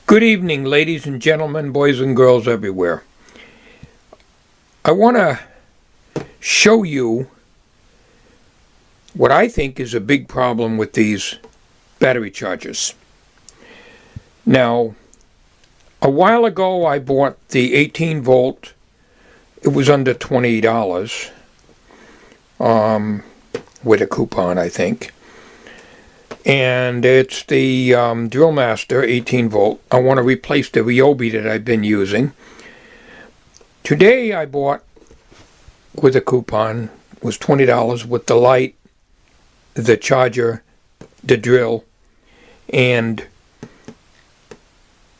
Good evening, ladies and gentlemen, boys and girls everywhere. I want to show you what I think is a big problem with these battery chargers. Now, a while ago I bought the 18 volt. It was under $20 with a coupon, I think. And it's the Drill Master 18 volt. I want to replace the Ryobi that I've been using. Today I bought with a coupon, was $20 with the light, the charger, the drill, and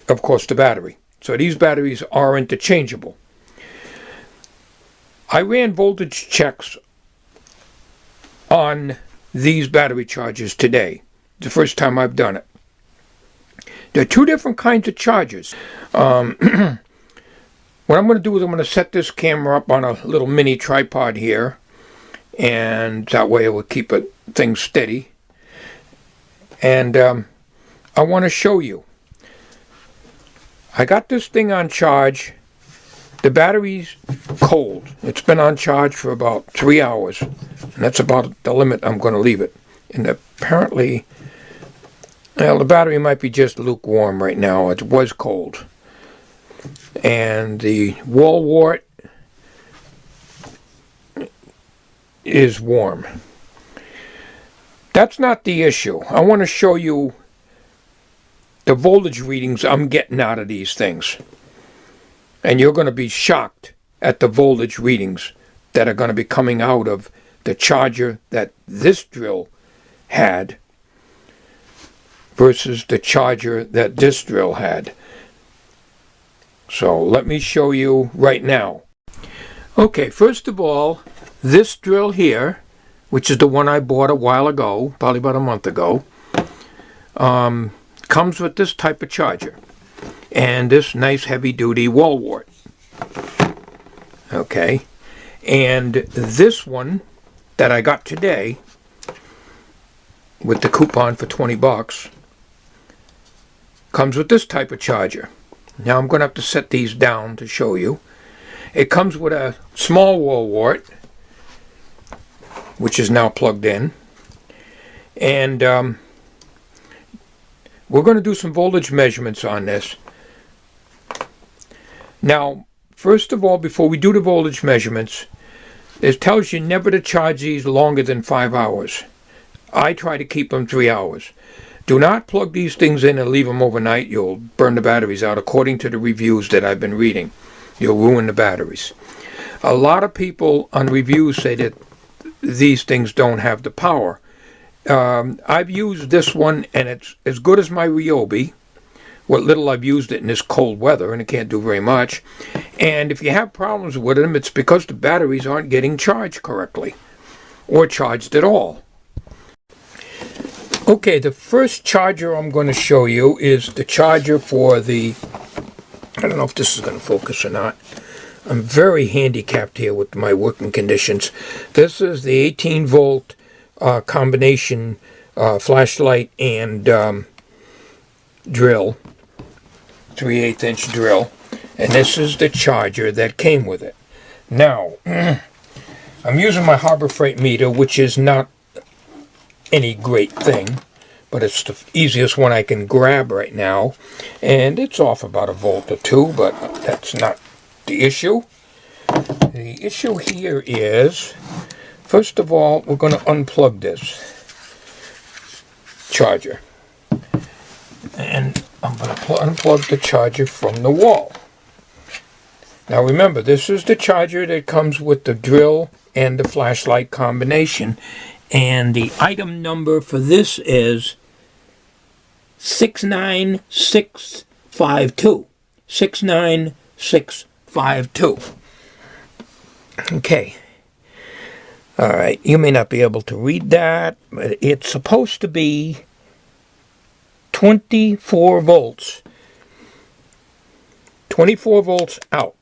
of course the battery. So these batteries are interchangeable. I ran voltage checks on these battery chargers today. The first time I've done it. There are two different kinds of chargers. What I'm going to do is I'm going to set this camera up on a little mini tripod here, and that way it will keep things steady. And I want to show you. I got this thing on charge. The battery's cold. It's been on charge for about 3 hours, and that's about the limit I'm going to leave it. And apparently, well, the battery might be just lukewarm right now. It was cold. And the wall wart is warm. That's not the issue. I want to show you the voltage readings I'm getting out of these things. And you're going to be shocked at the voltage readings that are going to be coming out of the charger that this drill had versus the charger that this drill had. So let me show you right now. Okay, first of all, this drill here, which is the one I bought a while ago, probably about a month ago, comes with this type of charger and this nice heavy-duty wall wart. Okay, and this one that I got today with the coupon for $20 comes with this type of charger. Now I'm going to have to set these down to show you. It comes with a small wall wart, which is now plugged in, and we're going to do some voltage measurements on this. Now, first of all, before we do the voltage measurements, it tells you never to charge these longer than 5 hours. I try to keep them 3 hours. Do not plug these things in and leave them overnight. You'll burn the batteries out. According to the reviews that I've been reading, you'll ruin the batteries. A lot of people on reviews say that these things don't have the power. I've used this one, and it's as good as my Ryobi. What little I've used it in this cold weather, and it can't do very much. And if you have problems with them, it's because the batteries aren't getting charged correctly, or charged at all. Okay, the first charger I'm going to show you is the charger for the, I don't know if this is going to focus or not. I'm very handicapped here with my working conditions. This is the 18 volt combination flashlight and drill, 3/8 inch drill, and this is the charger that came with it. Now, I'm using my Harbor Freight meter, which is not any great thing, but it's the easiest one I can grab right now, and it's off about 1 volt or 2, but that's not the issue. The issue here is, first of all, we're going to unplug this charger, and I'm going to unplug the charger from the wall. Now remember, this is the charger that comes with the drill and the flashlight combination, and the item number for this is 69652. 69652. Okay. Alright, you may not be able to read that, but it's supposed to be 24 volts. 24 volts out.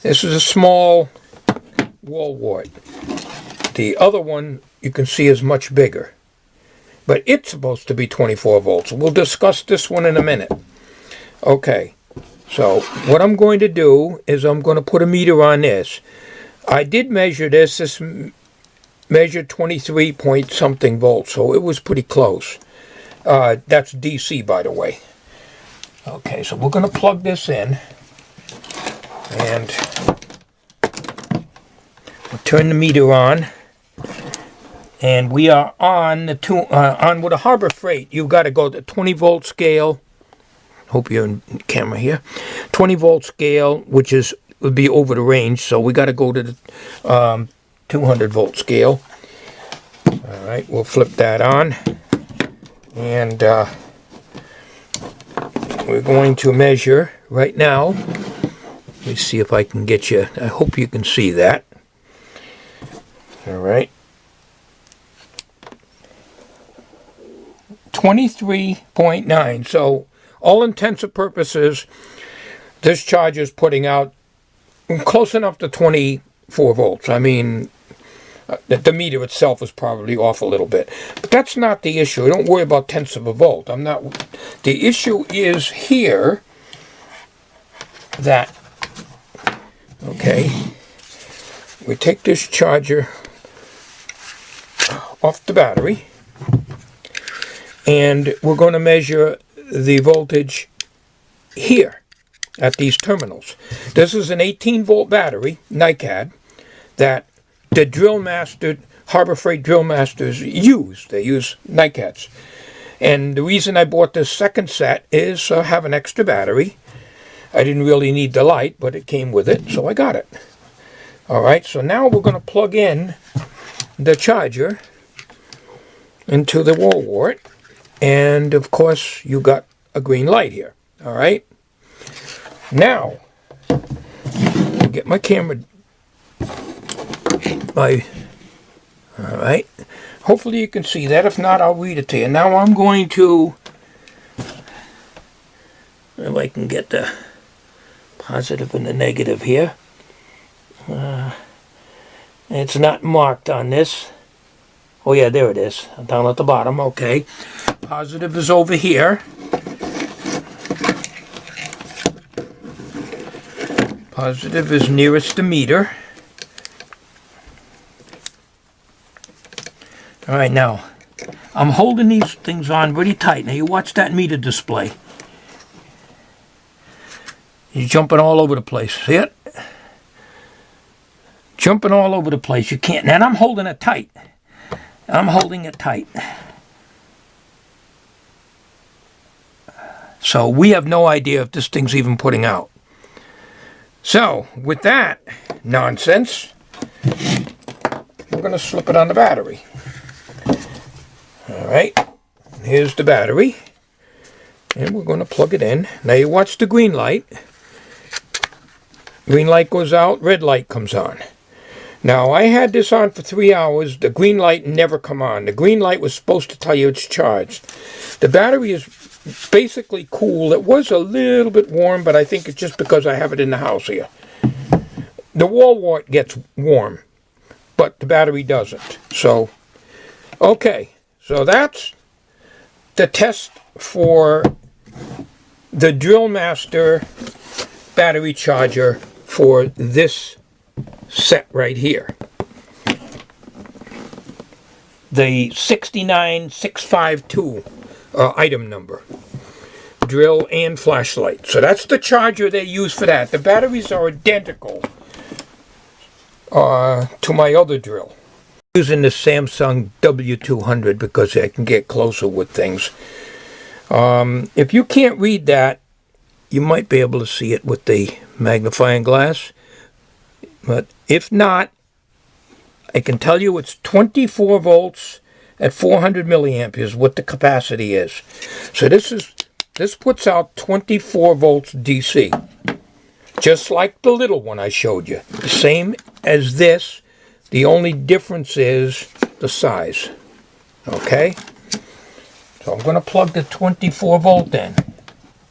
This is a small wall wart. The other one you can see is much bigger. but it's supposed to be 24 volts. We'll discuss this one in a minute. Okay, so what I'm going to do is I'm going to put a meter on this. I did measure this. This measured 23 point something volts, so it was pretty close. That's DC, by the way. Okay, so we're going to plug this in, and we'll turn the meter on. And we are on on with a Harbor Freight. You've got to go to 20 volt scale. Hope you're in camera here. 20 volt scale, which would be over the range. So we got to go to the 200 volt scale. All right, we'll flip that on, and we're going to measure right now. Let me see if I can get you. I hope you can see that. All right. 23.9. So, all intents and purposes, this charger is putting out close enough to 24 volts. I mean, the meter itself is probably off a little bit. But that's not the issue. Don't worry about tenths of a volt. The issue is here that, okay, we take this charger off the battery, and we're going to measure the voltage here at these terminals. This is an 18 volt battery, NICAD, that the drill master, Harbor Freight drill masters use. They use NICADs. And the reason I bought this second set is have an extra battery. I didn't really need the light, but it came with it, so I got it. Alright, so now we're going to plug in the charger into the wall wart. And of course, you got a green light here. All right. Now, I'll get my camera. All right. Hopefully, you can see that. If not, I'll read it to you. Now, I'm going to. If I can get the positive and the negative here. It's not marked on this. Oh yeah, there it is. Down at the bottom, okay. Positive is over here. Positive is nearest the meter. Alright, now, I'm holding these things on really tight. Now you watch that meter display. He's jumping all over the place. See it? Jumping all over the place. You can't. And I'm holding it tight. I'm holding it tight. So we have no idea if this thing's even putting out. So, with that nonsense, we're going to slip it on the battery. Alright, here's the battery. And we're going to plug it in. Now you watch the green light. Green light goes out, red light comes on. Now, I had this on for 3 hours. The green light never come on. The green light was supposed to tell you it's charged. The battery is basically cool. It was a little bit warm, but I think it's just because I have it in the house here. The wall wart gets warm, but the battery doesn't. So, okay. So that's the test for the Drill Master battery charger for this set right here. The 69652 item number. Drill and flashlight. So that's the charger they use for that. The batteries are identical to my other drill. I'm using the Samsung W200 because I can get closer with things. If you can't read that, you might be able to see it with the magnifying glass. But if not, I can tell you it's 24 volts at 400 milliamperes, what the capacity is. So this puts out 24 volts DC. Just like the little one I showed you. The same as this. The only difference is the size. Okay? So I'm going to plug the 24 volt in.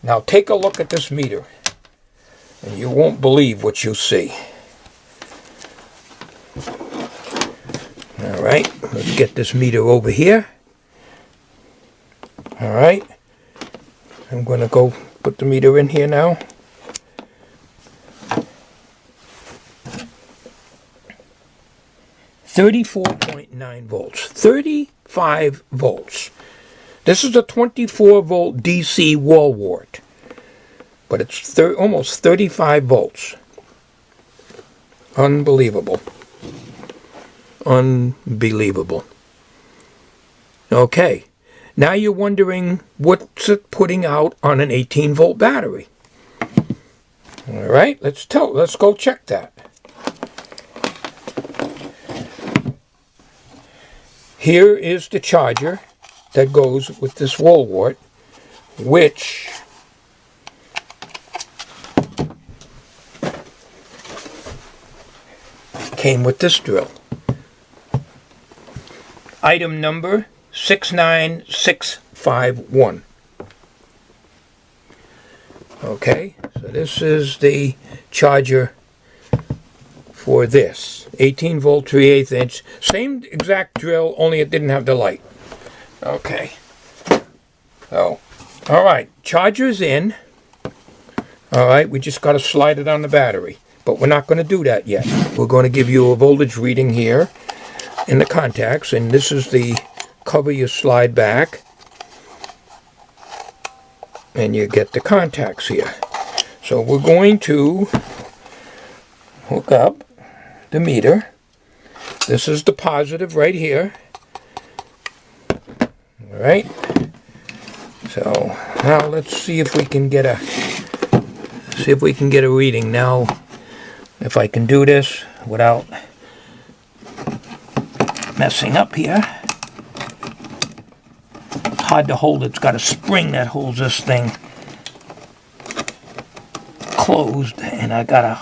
Now take a look at this meter. And you won't believe what you see. Alright, let's get this meter over here. All right. I'm going to go put the meter in here now. $34.9 volts. 35 volts. This is a 24-volt DC wall wart, but it's almost 35 volts. Unbelievable. Unbelievable. Okay, now you're wondering what's it putting out on an 18-volt battery. All right, let's go check that. Here is the charger that goes with this wall wart, which came with this drill. Item number 69651. Okay, so this is the charger for this 18 volt 3/8 inch, same exact drill, only it didn't have the light. Okay, so all right, charger's in. All right, we just got to slide it on the battery, but we're not going to do that yet. We're going to give you a voltage reading here in the contacts, and this is the cover you slide back, and you get the contacts here. So we're going to hook up the meter. This is the positive right here. All right. So now let's see if we can get a reading now. If I can do this without messing up here. It's hard to hold. It's got a spring that holds this thing closed, and I gotta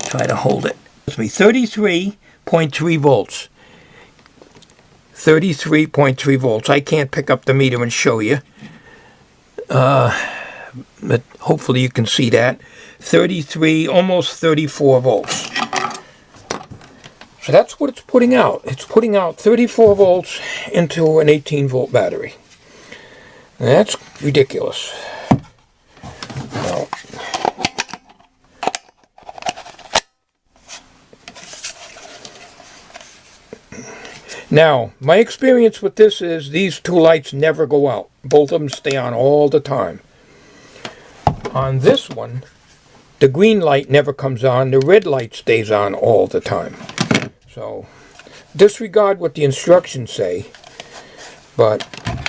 try to hold it. It's me 33.3 volts. 33.3 volts. I can't pick up the meter and show you, but hopefully you can see that. 33, almost 34 volts. So that's what it's putting out. It's putting out 34 volts into an 18-volt battery. And that's ridiculous. Now, my experience with this is these two lights never go out. Both of them stay on all the time. On this one, the green light never comes on. The red light stays on all the time. So, disregard what the instructions say. But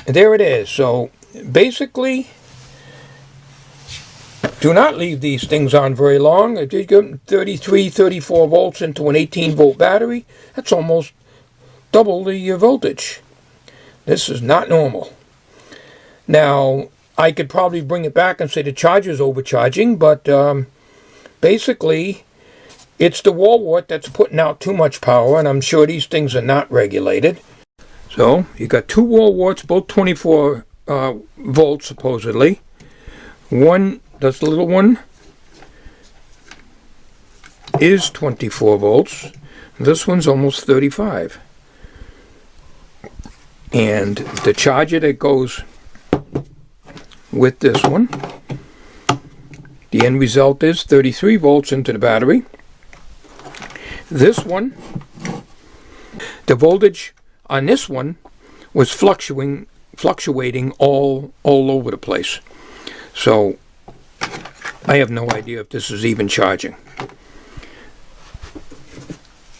there it is. So, basically, do not leave these things on very long. If you get 33, 34 volts into an 18-volt battery, that's almost double the voltage. This is not normal. Now, I could probably bring it back and say the charger's overcharging, but basically, it's the wall wart that's putting out too much power, and I'm sure these things are not regulated. So, you got two wall warts, both 24 volts supposedly. One, this little one, is 24 volts. This one's almost 35. And the charger that goes with this one, the end result is 33 volts into the battery. This one, the voltage on this one was fluctuating all over the place. So I have no idea if this is even charging.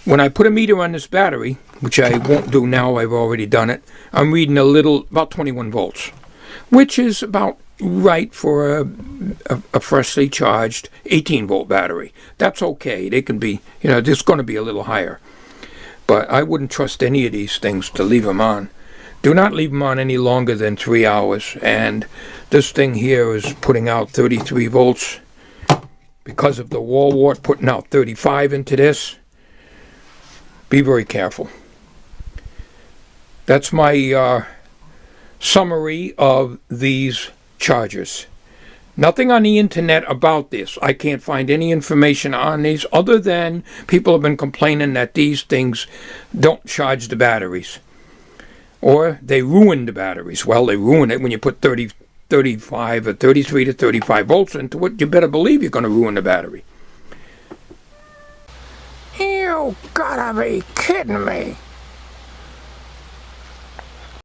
When I put a meter on this battery, which I won't do now, I've already done it, I'm reading about 21 volts, which is about right for a freshly charged 18-volt battery. That's okay. They can be, it's going to be a little higher. But I wouldn't trust any of these things to leave them on. Do not leave them on any longer than 3 hours. And this thing here is putting out 33 volts because of the wall wart putting out 35 into this. Be very careful. That's my summary of these chargers. Nothing on the internet about this. I can't find any information on these other than people have been complaining that these things don't charge the batteries. Or they ruin the batteries. Well, they ruin it when you put 35 or 33 to 35 volts into it. You better believe you're going to ruin the battery. You gotta be kidding me.